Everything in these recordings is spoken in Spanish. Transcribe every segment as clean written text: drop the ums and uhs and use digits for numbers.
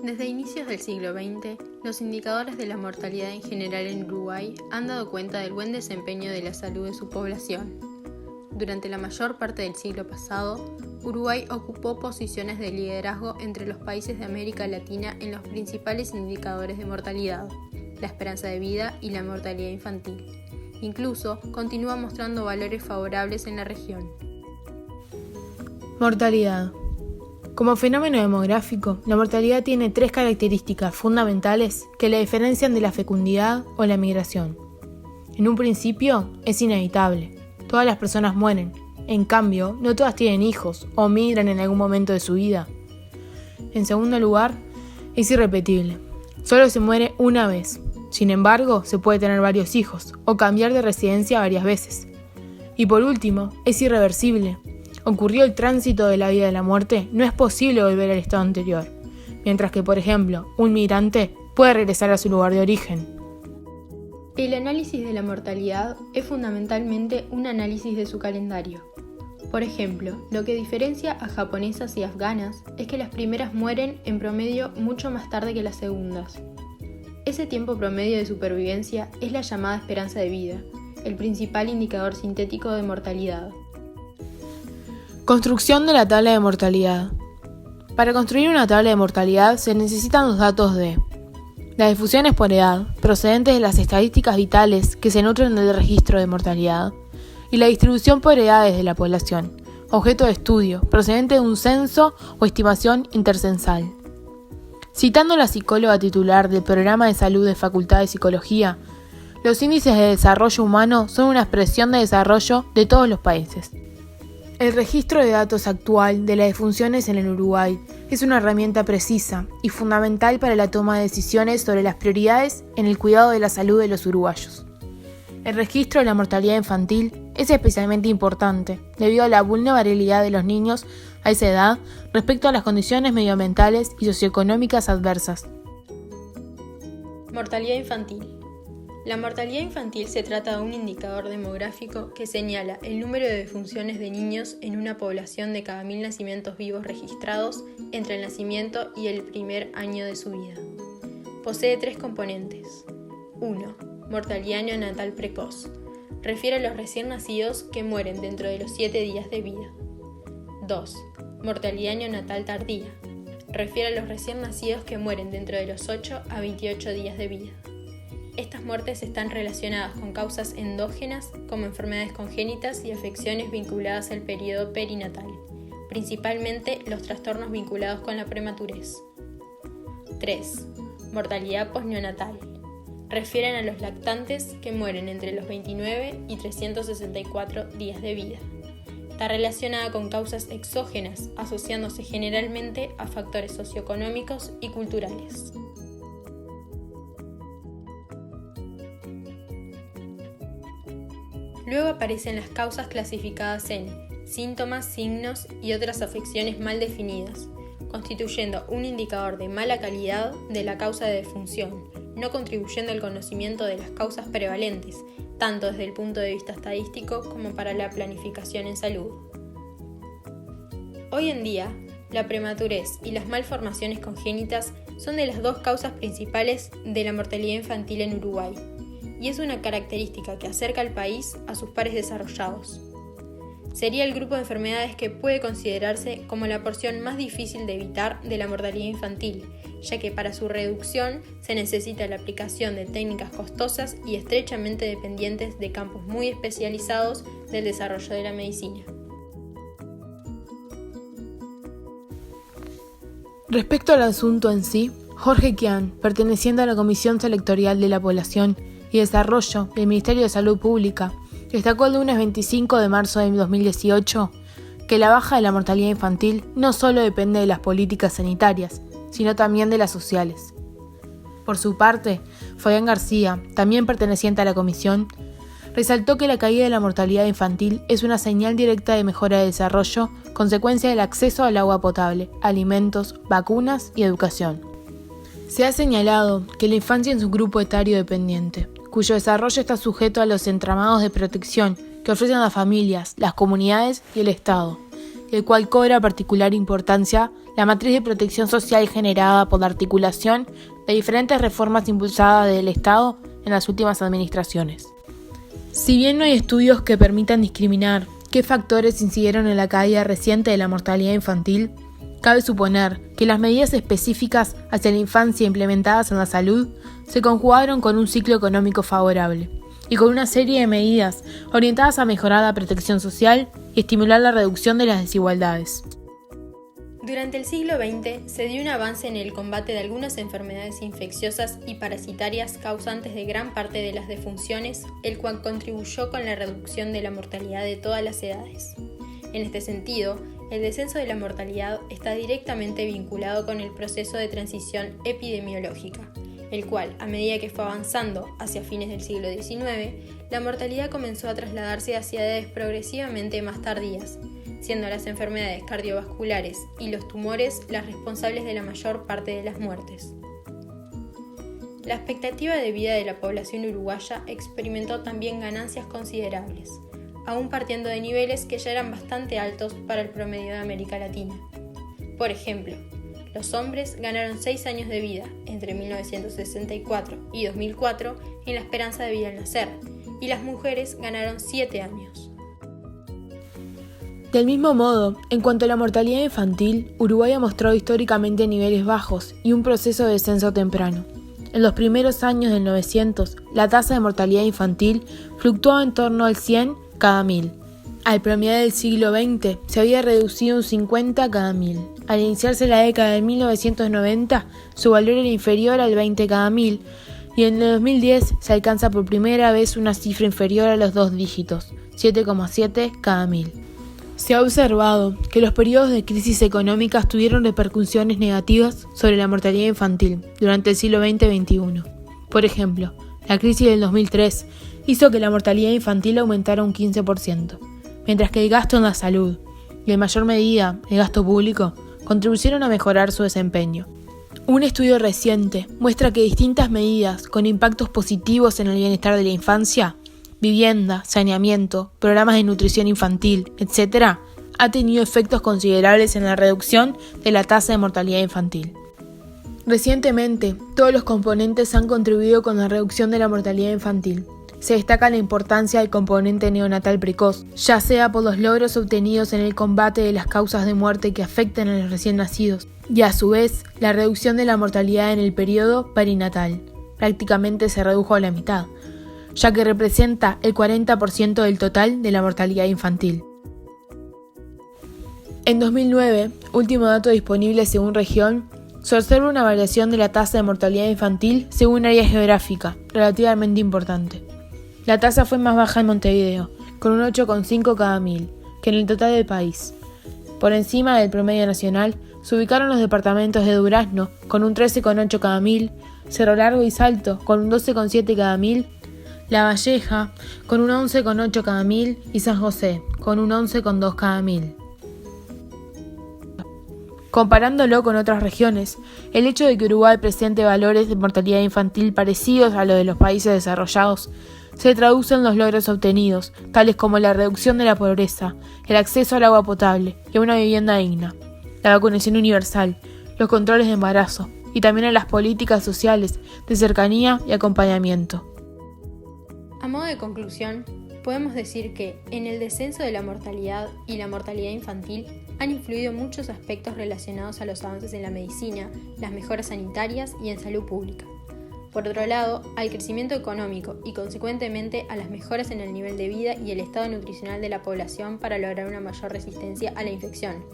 Desde inicios del siglo XX, los indicadores de la mortalidad en general en Uruguay han dado cuenta del buen desempeño de la salud de su población. Durante la mayor parte del siglo pasado, Uruguay ocupó posiciones de liderazgo entre los países de América Latina en los principales indicadores de mortalidad, la esperanza de vida y la mortalidad infantil. Incluso, continúa mostrando valores favorables en la región. Mortalidad. Como fenómeno demográfico, la mortalidad tiene 3 características fundamentales que la diferencian de la fecundidad o la migración. En un principio, es inevitable. Todas las personas mueren. En cambio, no todas tienen hijos o migran en algún momento de su vida. En segundo lugar, es irrepetible. Solo se muere una vez. Sin embargo, se puede tener varios hijos o cambiar de residencia varias veces. Y por último, es irreversible. Ocurrió el tránsito de la vida a la muerte, no es posible volver al estado anterior, mientras que, por ejemplo, un migrante puede regresar a su lugar de origen. El análisis de la mortalidad es fundamentalmente un análisis de su calendario. Por ejemplo, lo que diferencia a japonesas y afganas es que las primeras mueren en promedio mucho más tarde que las segundas. Ese tiempo promedio de supervivencia es la llamada esperanza de vida, el principal indicador sintético de mortalidad. Construcción de la tabla de mortalidad. Para construir una tabla de mortalidad se necesitan los datos de las difusiones por edad, procedentes de las estadísticas vitales que se nutren del registro de mortalidad, y la distribución por edades de la población, objeto de estudio, procedente de un censo o estimación intercensal. Citando a la psicóloga titular del Programa de Salud de Facultad de Psicología, los índices de desarrollo humano son una expresión de desarrollo de todos los países. El registro de datos actual de las defunciones en el Uruguay es una herramienta precisa y fundamental para la toma de decisiones sobre las prioridades en el cuidado de la salud de los uruguayos. El registro de la mortalidad infantil es especialmente importante debido a la vulnerabilidad de los niños a esa edad respecto a las condiciones medioambientales y socioeconómicas adversas. Mortalidad infantil. La mortalidad infantil se trata de un indicador demográfico que señala el número de defunciones de niños en una población de cada 1000 nacimientos vivos registrados entre el nacimiento y el primer año de su vida. Posee 3 componentes. 1. Mortalidad neonatal precoz. Refiere a los recién nacidos que mueren dentro de los 7 días de vida. 2. Mortalidad neonatal tardía. Refiere a los recién nacidos que mueren dentro de los 8 a 28 días de vida. Estas muertes están relacionadas con causas endógenas como enfermedades congénitas y afecciones vinculadas al periodo perinatal, principalmente los trastornos vinculados con la prematurez. 3. Mortalidad posneonatal. Refieren a los lactantes que mueren entre los 29 y 364 días de vida. Está relacionada con causas exógenas, asociándose generalmente a factores socioeconómicos y culturales. Luego aparecen las causas clasificadas en síntomas, signos y otras afecciones mal definidas, constituyendo un indicador de mala calidad de la causa de defunción, no contribuyendo al conocimiento de las causas prevalentes, tanto desde el punto de vista estadístico como para la planificación en salud. Hoy en día, la prematurez y las malformaciones congénitas son de las 2 causas principales de la mortalidad infantil en Uruguay, y es una característica que acerca al país a sus pares desarrollados. Sería el grupo de enfermedades que puede considerarse como la porción más difícil de evitar de la mortalidad infantil, ya que para su reducción se necesita la aplicación de técnicas costosas y estrechamente dependientes de campos muy especializados del desarrollo de la medicina. Respecto al asunto en sí, Jorge Kian, perteneciente a la Comisión Selectorial de la Población y Desarrollo del Ministerio de Salud Pública, destacó el lunes 25 de marzo de 2018 que la baja de la mortalidad infantil no solo depende de las políticas sanitarias, sino también de las sociales. Por su parte, Fabián García, también perteneciente a la comisión, resaltó que la caída de la mortalidad infantil es una señal directa de mejora de desarrollo, consecuencia del acceso al agua potable, alimentos, vacunas y educación. Se ha señalado que la infancia es un grupo etario dependiente, cuyo desarrollo está sujeto a los entramados de protección que ofrecen las familias, las comunidades y el Estado, el cual cobra particular importancia la matriz de protección social generada por la articulación de diferentes reformas impulsadas del Estado en las últimas administraciones. Si bien no hay estudios que permitan discriminar qué factores incidieron en la caída reciente de la mortalidad infantil, cabe suponer que las medidas específicas hacia la infancia implementadas en la salud se conjugaron con un ciclo económico favorable y con una serie de medidas orientadas a mejorar la protección social y estimular la reducción de las desigualdades. Durante el siglo XX se dio un avance en el combate de algunas enfermedades infecciosas y parasitarias causantes de gran parte de las defunciones, el cual contribuyó con la reducción de la mortalidad de todas las edades. En este sentido, el descenso de la mortalidad está directamente vinculado con el proceso de transición epidemiológica, el cual, a medida que fue avanzando hacia fines del siglo XIX, la mortalidad comenzó a trasladarse hacia edades progresivamente más tardías, siendo las enfermedades cardiovasculares y los tumores las responsables de la mayor parte de las muertes. La expectativa de vida de la población uruguaya experimentó también ganancias considerables, aún partiendo de niveles que ya eran bastante altos para el promedio de América Latina. Por ejemplo, los hombres ganaron 6 años de vida entre 1964 y 2004 en la esperanza de vida al nacer, y las mujeres ganaron 7 años. Del mismo modo, en cuanto a la mortalidad infantil, Uruguay ha mostrado históricamente niveles bajos y un proceso de descenso temprano. En los primeros años del 900, la tasa de mortalidad infantil fluctuaba en torno al 100 cada 1000. Al promediar del siglo XX, se había reducido un 50 cada 1000. Al iniciarse la década de 1990, su valor era inferior al 20 cada 1000, y en el 2010 se alcanza por primera vez una cifra inferior a los 2 dígitos, 7,7 cada 1000. Se ha observado que los periodos de crisis económicas tuvieron repercusiones negativas sobre la mortalidad infantil durante el siglo XX-XXI. Por ejemplo, la crisis del 2003 hizo que la mortalidad infantil aumentara un 15%, mientras que el gasto en la salud y en mayor medida el gasto público contribuyeron a mejorar su desempeño. Un estudio reciente muestra que distintas medidas con impactos positivos en el bienestar de la infancia, vivienda, saneamiento, programas de nutrición infantil, etc., ha tenido efectos considerables en la reducción de la tasa de mortalidad infantil. Recientemente, todos los componentes han contribuido con la reducción de la mortalidad infantil. Se destaca la importancia del componente neonatal precoz, ya sea por los logros obtenidos en el combate de las causas de muerte que afectan a los recién nacidos, y a su vez la reducción de la mortalidad en el periodo perinatal. Prácticamente se redujo a la mitad, ya que representa el 40% del total de la mortalidad infantil. En 2009, último dato disponible según región, se observa una variación de la tasa de mortalidad infantil según área geográfica, relativamente importante. La tasa fue más baja en Montevideo, con un 8,5 cada 1000, que en el total del país. Por encima del promedio nacional se ubicaron los departamentos de Durazno, con un 13,8 cada 1000, Cerro Largo y Salto, con un 12,7 cada 1000, La Valleja, con un 11,8 cada 1000, y San José, con un 11,2 cada 1000. Comparándolo con otras regiones, el hecho de que Uruguay presente valores de mortalidad infantil parecidos a los de los países desarrollados se traduce en los logros obtenidos, tales como la reducción de la pobreza, el acceso al agua potable y a una vivienda digna, la vacunación universal, los controles de embarazo y también en las políticas sociales de cercanía y acompañamiento. A modo de conclusión, podemos decir que en el descenso de la mortalidad y la mortalidad infantil han influido muchos aspectos relacionados a los avances en la medicina, las mejoras sanitarias y en salud pública. Por otro lado, al crecimiento económico y consecuentemente a las mejoras en el nivel de vida y el estado nutricional de la población para lograr una mayor resistencia a la infección.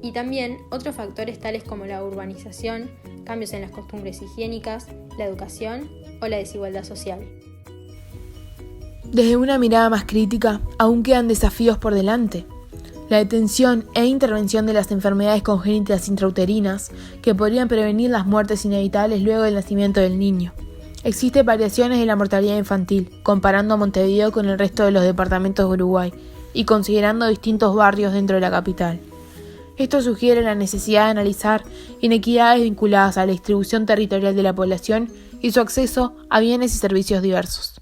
Y también otros factores tales como la urbanización, cambios en las costumbres higiénicas, la educación o la desigualdad social. Desde una mirada más crítica, aún quedan desafíos por delante. La detención e intervención de las enfermedades congénitas intrauterinas que podrían prevenir las muertes inevitables luego del nacimiento del niño. Existen variaciones de la mortalidad infantil, comparando a Montevideo con el resto de los departamentos de Uruguay y considerando distintos barrios dentro de la capital. Esto sugiere la necesidad de analizar inequidades vinculadas a la distribución territorial de la población y su acceso a bienes y servicios diversos.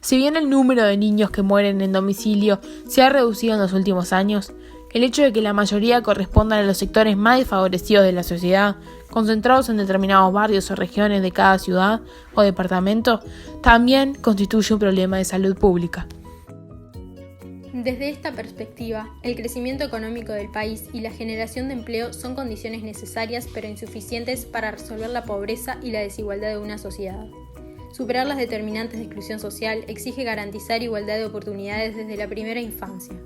Si bien el número de niños que mueren en domicilio se ha reducido en los últimos años, El hecho de que la mayoría correspondan a los sectores más desfavorecidos de la sociedad, concentrados en determinados barrios o regiones de cada ciudad o departamento, también constituye un problema de salud pública. Desde esta perspectiva, el crecimiento económico del país y la generación de empleo son condiciones necesarias pero insuficientes para resolver la pobreza y la desigualdad de una sociedad. Superar las determinantes de exclusión social exige garantizar igualdad de oportunidades desde la primera infancia.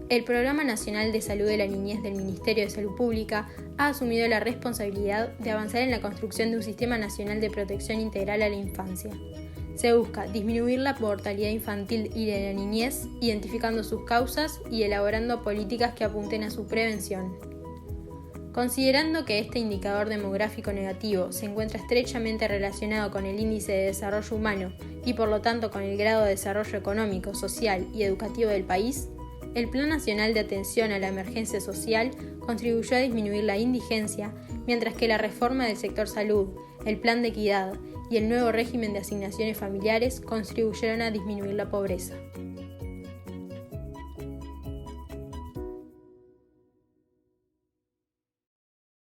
El Programa Nacional de Salud de la Niñez del Ministerio de Salud Pública ha asumido la responsabilidad de avanzar en la construcción de un sistema nacional de protección integral a la infancia. Se busca disminuir la mortalidad infantil y de la niñez, identificando sus causas y elaborando políticas que apunten a su prevención. Considerando que este indicador demográfico negativo se encuentra estrechamente relacionado con el índice de desarrollo humano y por lo tanto con el grado de desarrollo económico, social y educativo del país, el Plan Nacional de Atención a la Emergencia Social contribuyó a disminuir la indigencia, mientras que la reforma del sector salud, el Plan de Equidad y el nuevo régimen de asignaciones familiares contribuyeron a disminuir la pobreza.